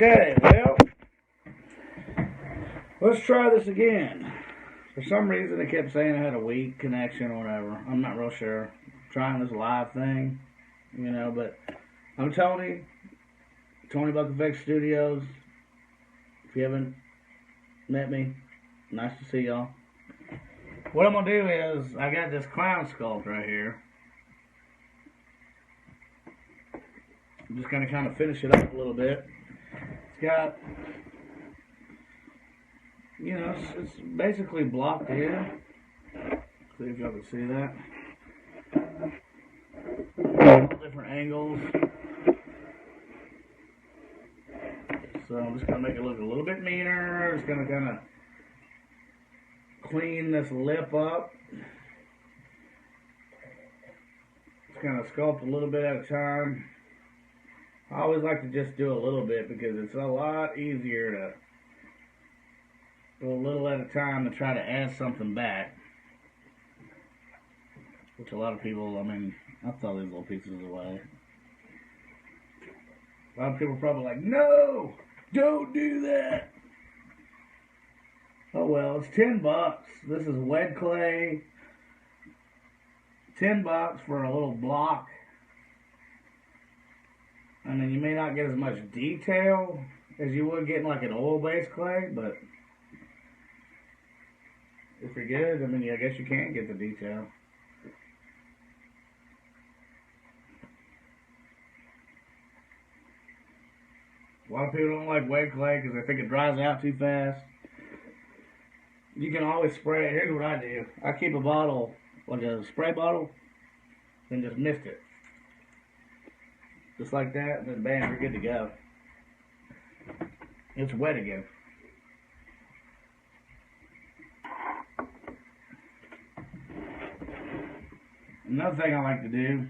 Okay, well, let's try this again. For some reason, it kept saying I had a weak connection or whatever. I'm not real sure. Trying this live thing, but I'm Tony. Tony Bucket Effects Studios. If you haven't met me, nice to see y'all. What I'm going to do is, I got this clown sculpt right here. I'm just going to kind of finish it up a little bit. It's got, it's basically blocked in. See if y'all can see that. All different angles. So I'm just going to make it look a little bit meaner. Just going to kind of clean this lip up. Just kind of sculpt a little bit at a time. I always like to just do a little bit because it's a lot easier to go a little at a time to try to add something back. Which a lot of people, I throw these little pieces away. A lot of people are probably like, no, don't do that. Oh well, it's $10. This is wet clay. $10 for a little block. You may not get as much detail as you would getting like an oil-based clay, but if you're good, I guess you can get the detail. A lot of people don't like wet clay because they think it dries out too fast. You can always spray it. Here's what I do. I keep a bottle, like a spray bottle, and just mist it. Just like that, and then bam, you're good to go. It's wet again. Another thing I like to do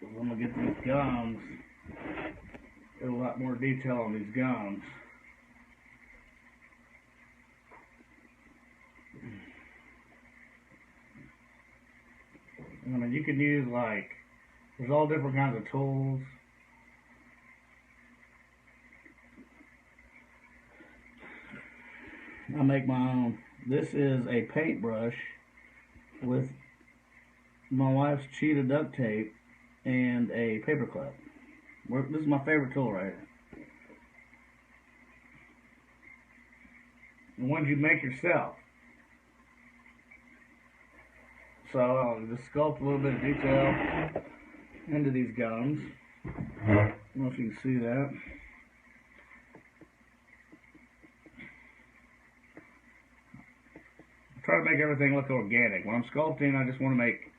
is when we get these gums, get a lot more detail on these gums. You can use there's all different kinds of tools. I make my own. This is a paintbrush with my wife's cheetah duct tape and a paper clip. This is my favorite tool right here. The ones you make yourself. So I'll just sculpt a little bit of detail into these gums. I don't know if you can see that. I try to make everything look organic. When I'm sculpting, I just want to make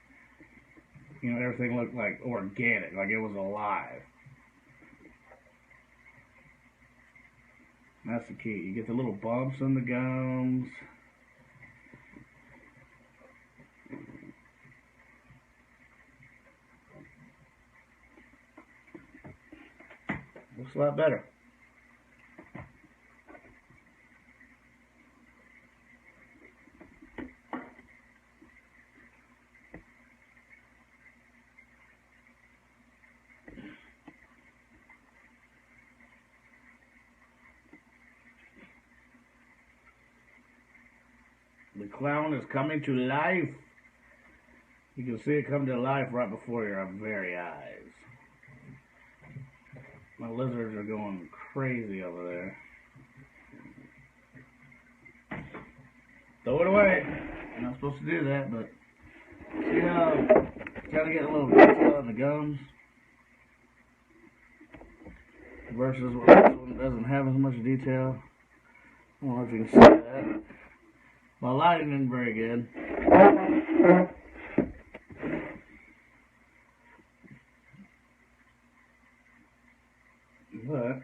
everything look like organic, like it was alive. That's the key. You get the little bumps in the gums. Looks a lot better. The clown is coming to life. You can see it come to life right before your very eyes. My lizards are going crazy over there. Throw it away. You're not supposed to do that, but see how kind of get a little detail in the gums versus what this one doesn't have as much detail. I don't know if you can see that. My lighting isn't very good. But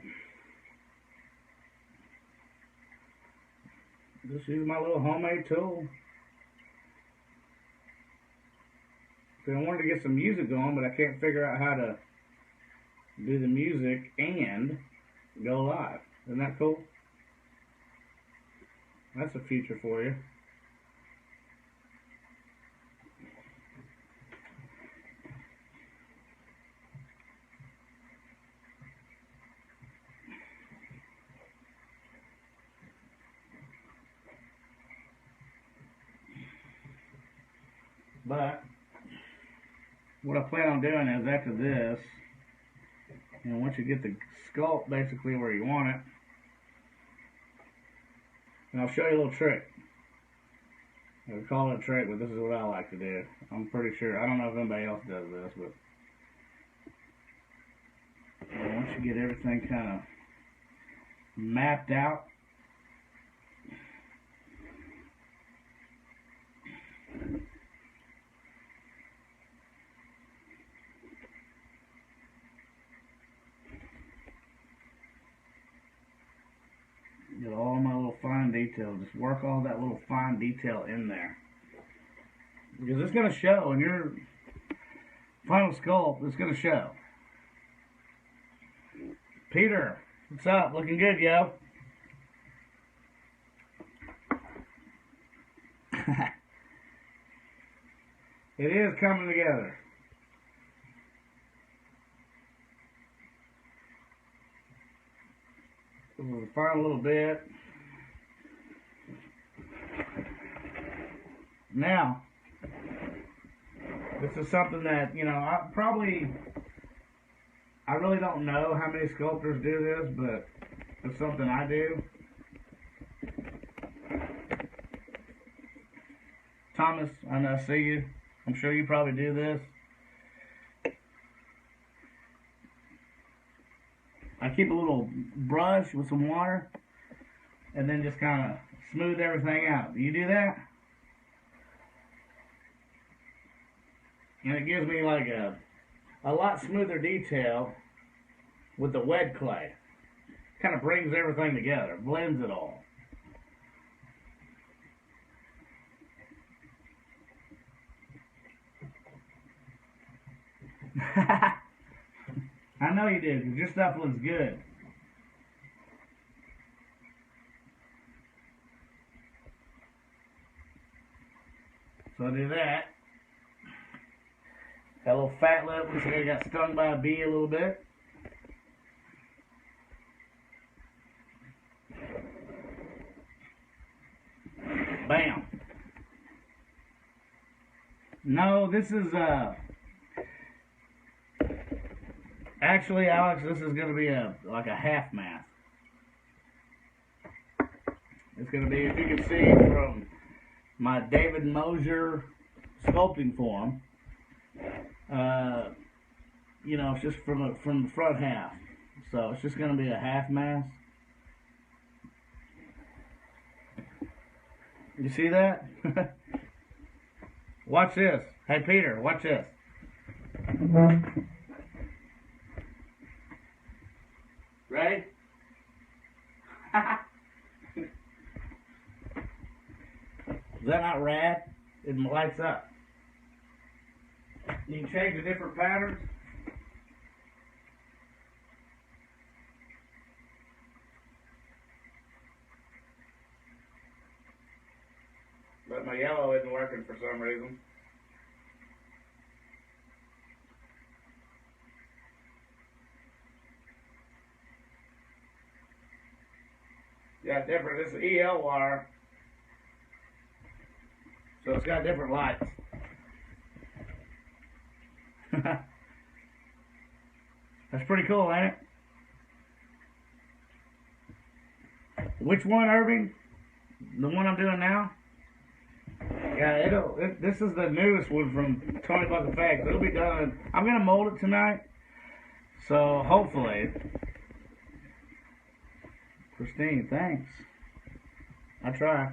just use my little homemade tool. So I wanted to get some music going, but I can't figure out how to do the music and go live. Isn't that cool? That's a feature for you. But what I plan on doing is after this, and once you get the sculpt basically where you want it, and I'll show you a little trick. I would call it a trick, but this is what I like to do. I'm pretty sure, I don't know if anybody else does this, but once you get everything kind of mapped out, get all my little fine detail, just work all that little fine detail in there. Because it's going to show in your final sculpt, it's going to show. Peter, what's up? Looking good, yo. It is coming together. We'll refine a little bit. Now, this is something that, you know, I really don't know how many sculptors do this, but it's something I do. Thomas, I see you. I'm sure you probably do this. I keep a little brush with some water and then just kind of smooth everything out. Do you do that? And it gives me like a lot smoother detail with the wet clay. Kind of brings everything together, blends it all. I know you do, because your stuff looks good. So I do that. Got a little fat lip, looks like I got stung by a bee a little bit. Bam. No, this is, actually, Alex, this is going to be like a half mask. It's going to be, if you can see from my David Mosier sculpting form, you know, it's just from the front half. So it's just going to be a half mask. You see that? Watch this. Hey, Peter, watch this. Ready? Is that not rad? It lights up. You can change the different patterns. But my yellow isn't working for some reason. Got different, this is EL wire, so it's got different lights. That's pretty cool, ain't it? Which one, Irving? The one I'm doing now? Yeah, this is the newest one from Tony Buck Effects. It'll be done. I'm gonna mold it tonight, so hopefully. Christine, thanks. I try.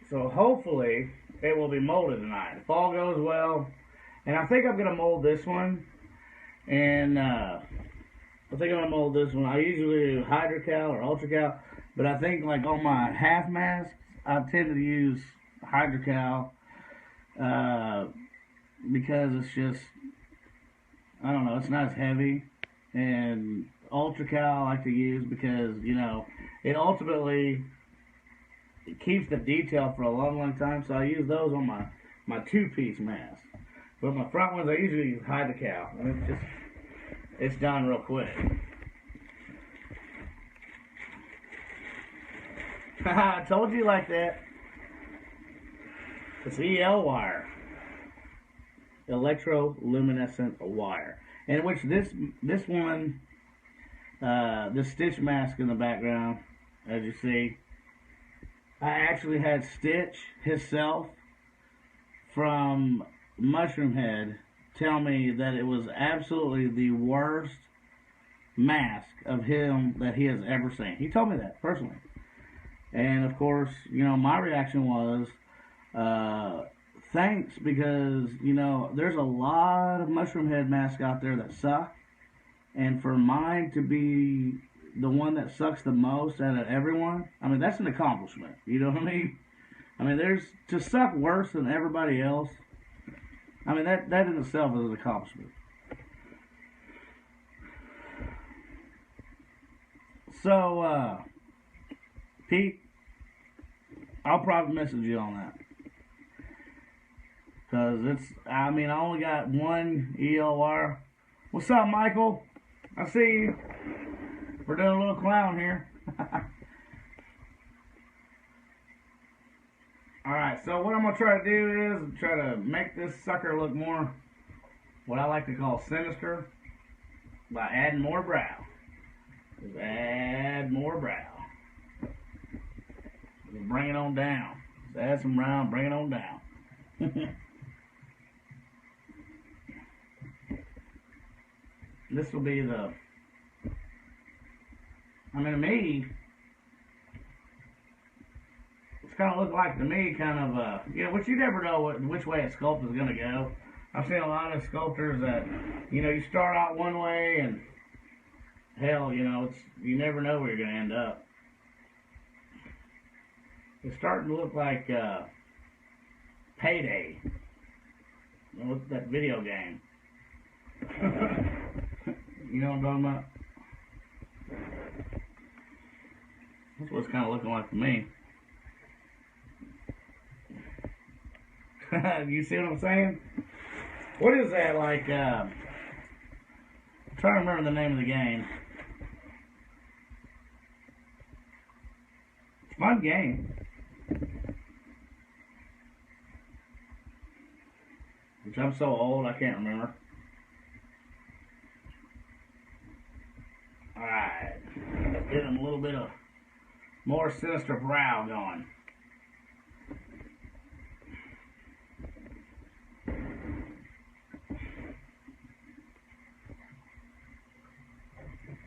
So hopefully it will be molded tonight. If all goes well. And I think I'm going to mold this one. And I think I'm going to mold this one. I usually do hydrocal or ultracal. But I think like on my half masks, I tend to use hydrocal. Because it's just, I don't know, it's not as heavy. And ultracal I like to use because, you know, it ultimately keeps the detail for a long time, so I use those on my two-piece mask. But my front ones I usually use hydrocal, and it's done real quick. I told you like that. It's EL wire, electroluminescent wire, in which this one, the Stitch mask in the background, as you see, I actually had Stitch himself from Mushroom Head tell me that it was absolutely the worst mask of him that he has ever seen. He told me that personally. And of course, my reaction was, thanks, because, there's a lot of Mushroom Head masks out there that suck. And for mine to be the one that sucks the most out of everyone, I mean, that's an accomplishment. You know what I mean? I mean, there's to suck worse than everybody else. I mean, that in itself is an accomplishment. So, Pete, I'll probably message you on that. Because I only got one EL wire. What's up, Michael? I see you. We're doing a little clown here. Alright, so what I'm going to try to do is try to make this sucker look more, what I like to call sinister, by adding more brow. Just add more brow. Just bring it on down. Just add some brow, bring it on down. This will be to me, it's kind of look like to me kind of, which you never know which way a sculpt is going to go. I've seen a lot of sculptors that, you start out one way and hell, you never know where you're going to end up. It's starting to look like Payday. What's that video game? You know what I'm talking about? That's what it's kind of looking like to me. You see what I'm saying? What is that like? I'm trying to remember the name of the game. It's a fun game. Which I'm so old I can't remember. Alright. Let's get him a little bit of more sinister brow going.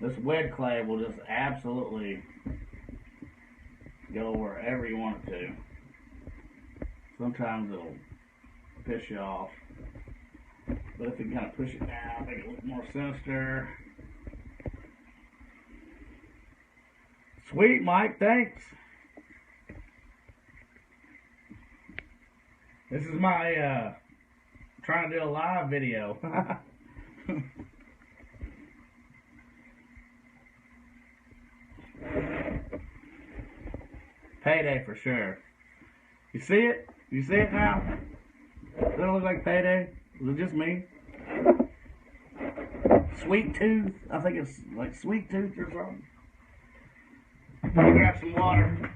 This wet clay will just absolutely go wherever you want it to. Sometimes it'll piss you off. But if you kind of push it down, make it look more sinister. Sweet, Mike, thanks. This is my, trying to do a live video. Payday for sure. You see it? You see it now? Does it look like Payday? Is it just me? Sweet Tooth. I think it's like Sweet Tooth or something. I'll grab some water.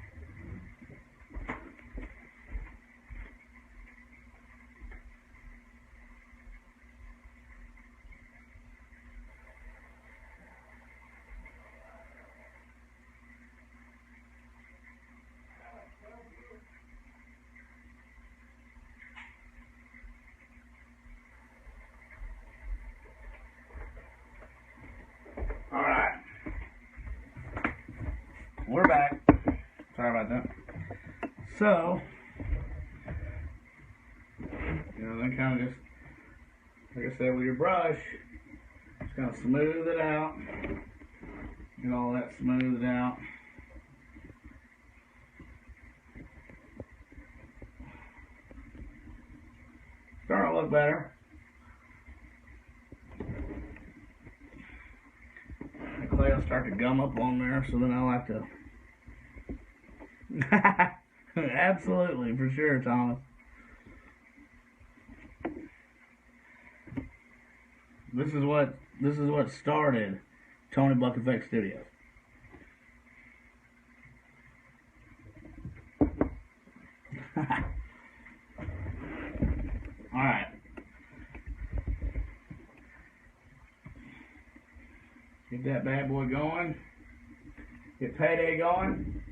Alright. We're back. Sorry about that. So, then kind of just, like I said, with your brush, just kind of smooth it out. Get all that smoothed out. Starting to look better. The clay will start to gum up on there, so then I'll have to. Absolutely, for sure, Thomas. This is what started Tony Buck Effect Studios. Alright. Get that bad boy going. Get payday going.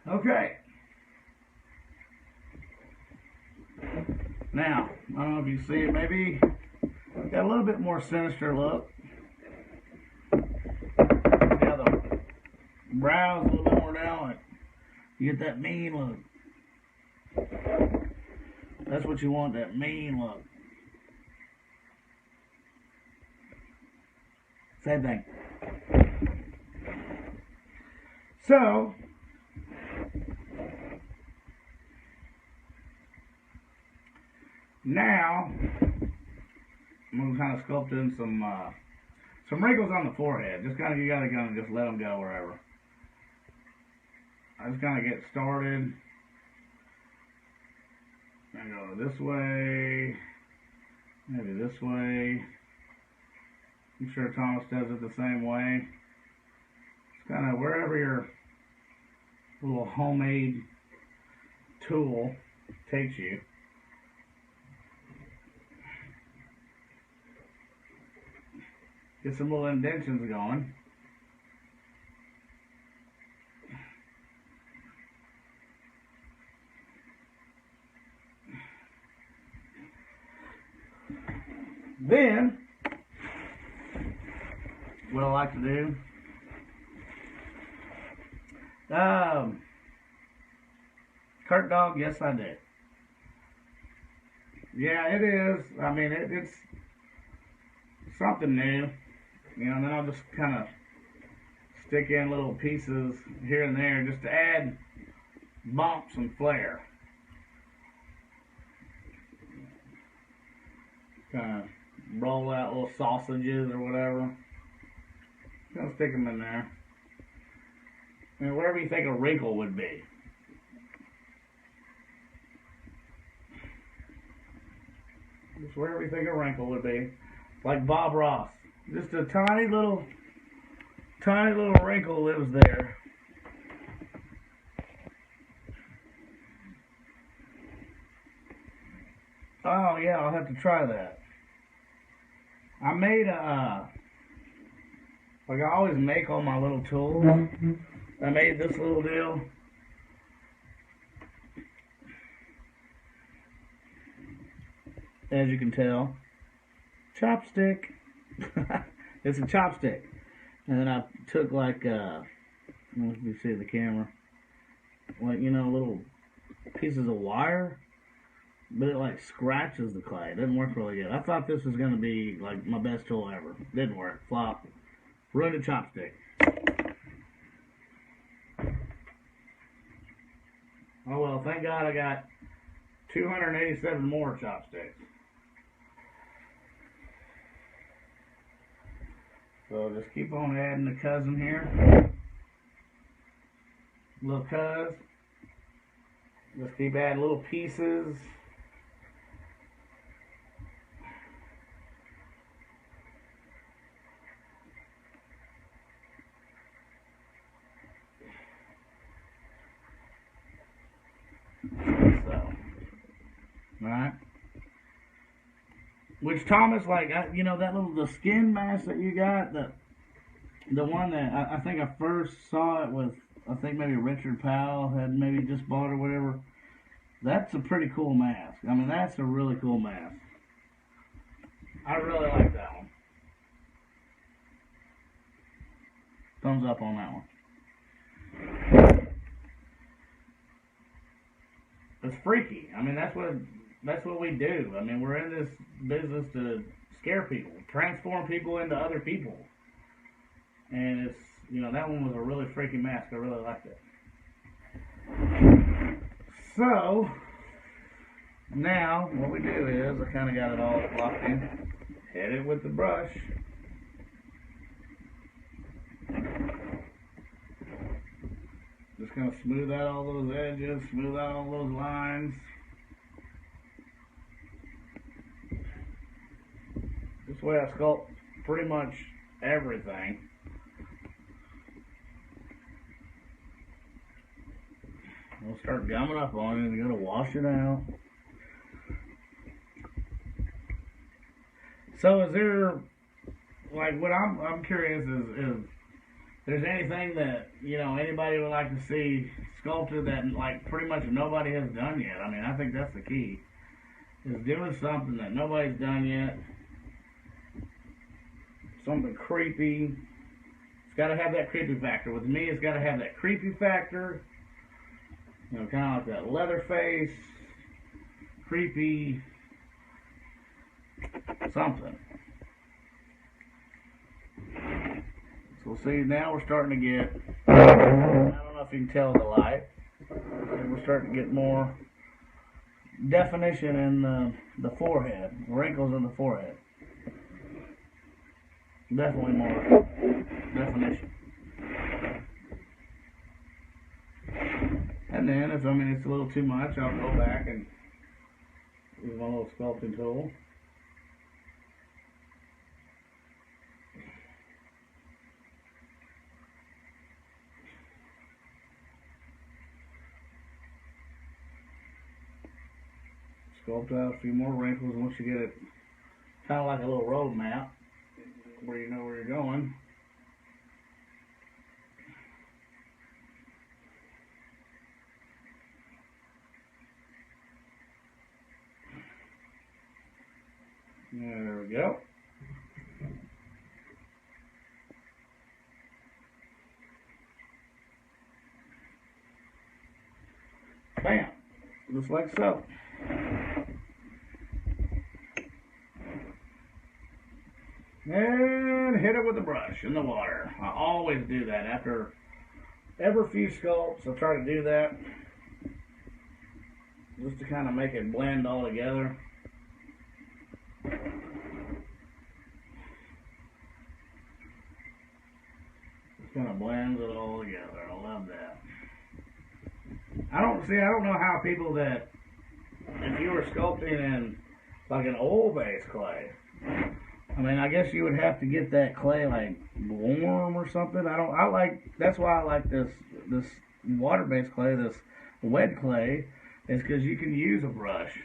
Okay. Now, I don't know if you see it, maybe got a little bit more sinister look. See how the brows a little bit more down, like you get that mean look. That's what you want, that mean look. Same thing. So, now I'm gonna kind of sculpt in some wrinkles on the forehead. Just kind of, you gotta kind of just let them go wherever. I just kind of get started. I go this way, maybe this way. I'm sure Thomas does it the same way. It's kind of wherever your little homemade tool takes you. Get some little indentions going. Then, what I like to do, Kurt Dog, yes I do. Yeah, it is. I mean, it's something new. You know, and then I'll just kind of stick in little pieces here and there just to add bumps and flair. Kind of roll out little sausages or whatever. Just stick them in there. And wherever you think a wrinkle would be. Just wherever you think a wrinkle would be. Like Bob Ross. Just a tiny little wrinkle lives there. Oh yeah, I'll have to try that. I made like I always make all my little tools. I made this little deal. As you can tell, chopstick. It's a chopstick. And then I took like, I don't know if you see the camera, like, you know, little pieces of wire, but it like scratches the clay. It didn't work really good. I thought this was going to be like my best tool ever. Didn't work. Flop. Ruined a chopstick. Oh well, thank God I got 287 more chopsticks. So just keep on adding the cousin here. Little cuz. Just keep adding little pieces. So, alright. Which Thomas, like, you know, that little, the skin mask that you got, the one that I think I first saw it with, I think maybe Richard Powell had maybe just bought or whatever. That's a pretty cool mask. I mean, that's a really cool mask. I really like that one. Thumbs up on that one. It's freaky. I mean, that's what we do. I mean, we're in this business to scare people, transform people into other people. And it's, you know, that one was a really freaky mask. I really liked it. So, now, what we do is, I kind of got it all locked in. Hit it with the brush. Just going to smooth out all those edges, smooth out all those lines. This way I sculpt pretty much everything. It'll start gumming up on it, and you gotta wash it out. So is there, like, what I'm curious is there's anything that, you know, anybody would like to see sculpted that, like, pretty much nobody has done yet? I mean, I think that's the key, is doing something that nobody's done yet, something creepy. It's got to have that creepy factor. With me, it's got to have that creepy factor, you know, kind of like that leather face, creepy, something. So see, now we're starting to get, I don't know if you can tell in the light, we're starting to get more definition in the forehead, wrinkles in the forehead. Definitely more definition. And then, if I mean it's a little too much, I'll go back and use my little sculpting tool. Sculpt out a few more wrinkles once you get it kind of like a little road map where you know where you're going. There we go. Bam! Just like so. And hit it with the brush in the water. I always do that. After every few sculpts, I try to do that just to kind of make it blend all together. Just kind of blends it all together. I love that. I don't know how people that, if you were sculpting in like an oil-based clay, I mean, I guess you would have to get that clay like warm or something. That's why I like this water-based clay, this wet clay, is because you can use a brush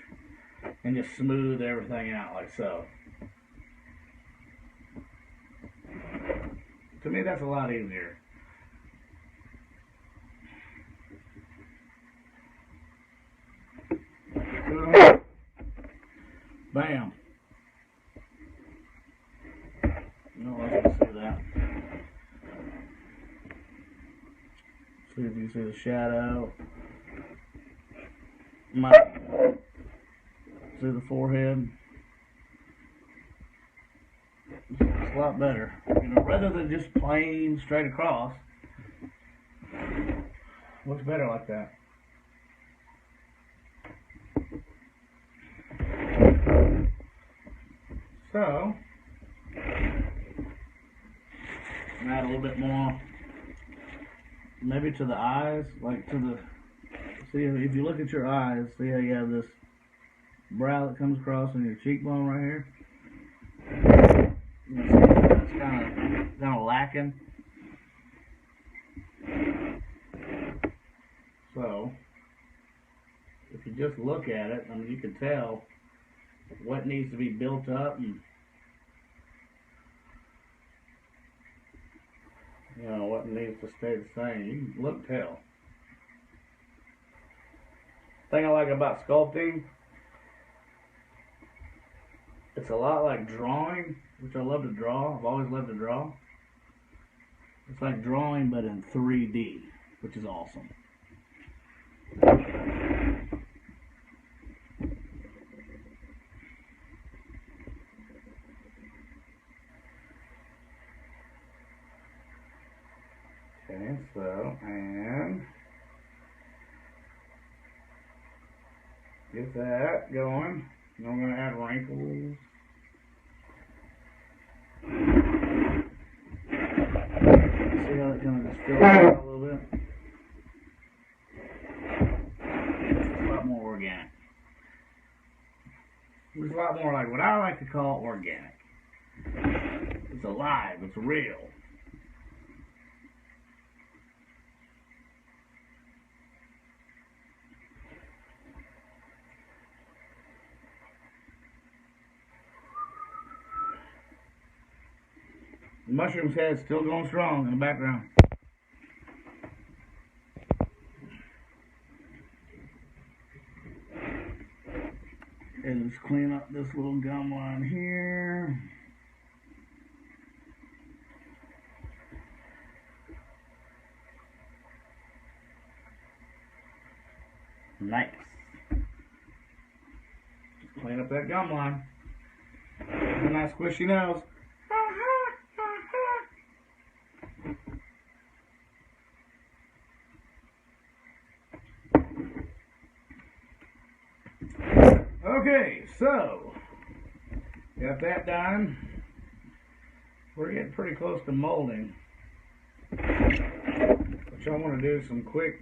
and just smooth everything out like so. To me, that's a lot easier. Bam. No, I can see that. See if you see the shadow. See the forehead. It's a lot better. You know, rather than just plain straight across. Looks better like that. So, add a little bit more, maybe to the eyes, like to the, see if you look at your eyes, see how you have this brow that comes across on your cheekbone right here? You see it's kind of lacking. So, if you just look at it, I mean, you can tell what needs to be built up and, you know, what needs to stay the same. You can look, tell. Thing I like about sculpting, it's a lot like drawing, which I love to draw. I've always loved to draw. It's like drawing, but in 3D, which is awesome. Okay, so, and get that going. Now I'm going to add wrinkles. See how it kind of just fills out a little bit? It's a lot more organic. It's a lot more like what I like to call organic. It's alive, it's real. Mushroom's head's still going strong in the background. And let's clean up this little gum line here. Nice. Just clean up that gum line. And a nice squishy nose. Okay, so got that done. We're getting pretty close to molding. Which I want to do some quick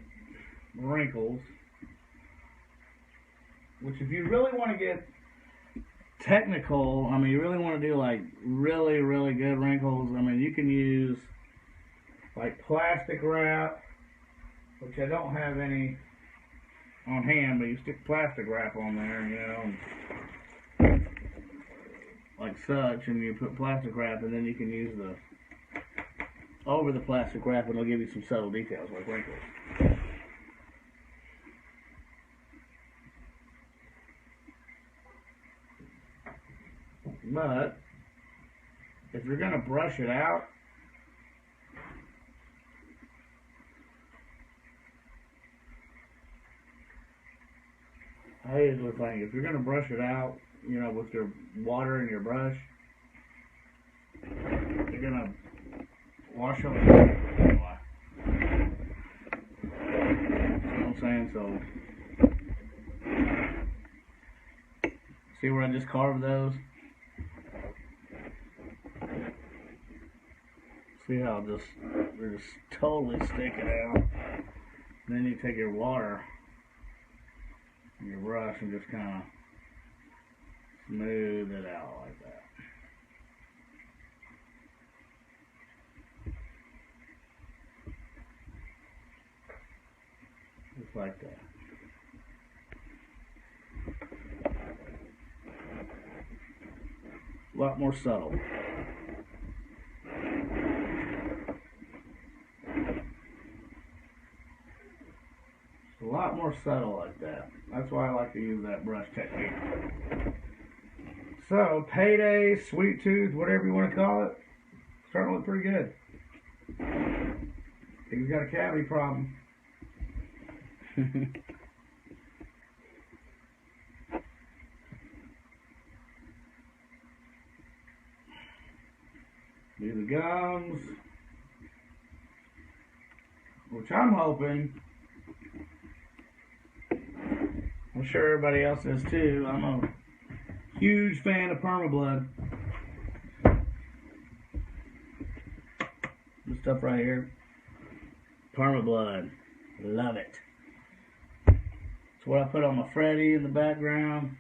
wrinkles. Which if you really want to get technical, I mean you really want to do like really, really good wrinkles, I mean you can use like plastic wrap, which I don't have any on hand, but you stick plastic wrap on there, you know, like such, and you put plastic wrap, and then you can use the over the plastic wrap, and it'll give you some subtle details like wrinkles. But if you're gonna brush it out, I usually think if you're going to brush it out, you know, with your water and your brush, you're going to wash up. You know what I'm saying? So, see where I just carved those? See how they're just totally sticking out. And then you take your water and your brush and just kind of smooth it out like that. Just like that. A lot more subtle. A lot more subtle like that. That's why I like to use that brush technique. So, payday, sweet tooth, whatever you want to call it, starting to look pretty good. Think he's got a cavity problem. Do the gums, which I'm hoping, I'm sure everybody else is too. I'm a huge fan of permablood. This stuff right here, permablood, love it. It's what I put on my Freddy in the background.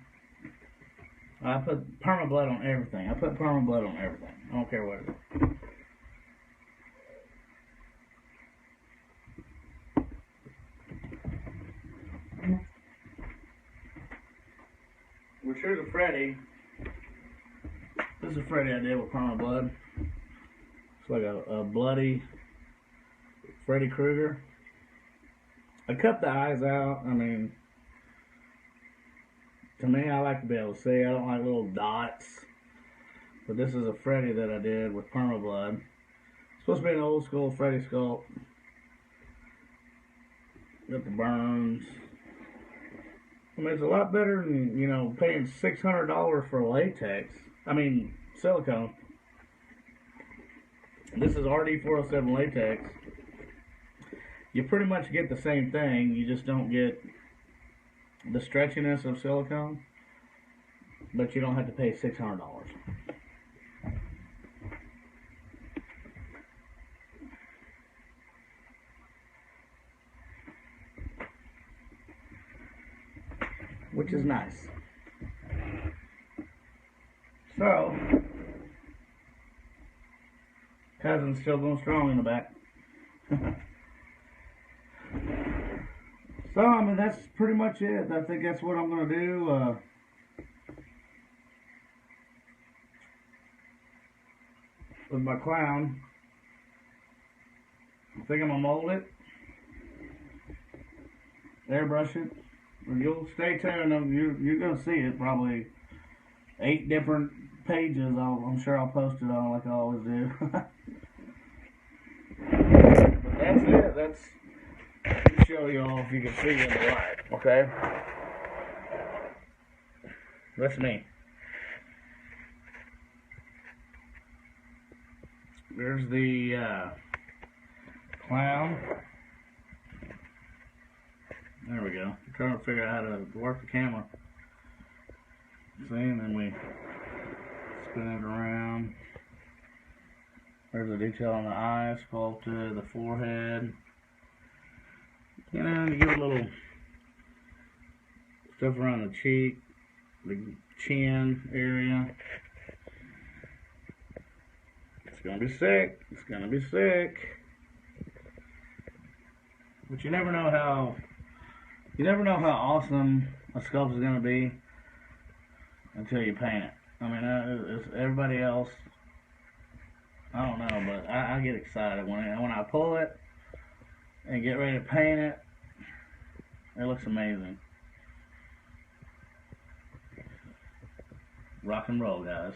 I put permablood on everything. I put permablood on everything. I don't care what it is. Which here's a Freddy. This is a Freddy I did with permablood. It's like a bloody Freddy Krueger. I cut the eyes out. I mean, to me, I like to be able to see. I don't like little dots. But this is a Freddy that I did with permablood. It's supposed to be an old school Freddy sculpt. Got the burns. I mean, it's a lot better than, you know, paying $600 for latex. I mean, silicone. This is RD407 latex. You pretty much get the same thing. You just don't get the stretchiness of silicone. But you don't have to pay $600. Which is nice. So, cousin's still going strong in the back. So, I mean, that's pretty much it. I think that's what I'm going to do. with my clown. I think I'm gonna mold it, airbrush it. You'll stay tuned. You're gonna see it probably 8 different pages. I'm sure I'll post it on like I always do. But that's it. That's to show y'all if you can see in the light. Okay, that's me. There's the clown. There we go. I'm trying to figure out how to work the camera. See, and then we spin it around. There's the detail on the eye, sculpted, the forehead. You know, you give a little stuff around the cheek, the chin area. It's gonna be sick. It's gonna be sick. But you never know how awesome a sculpt is gonna be until you paint it. I mean, it's everybody else. I don't know, but I get excited when I pull it and get ready to paint it. It looks amazing. Rock and roll, guys.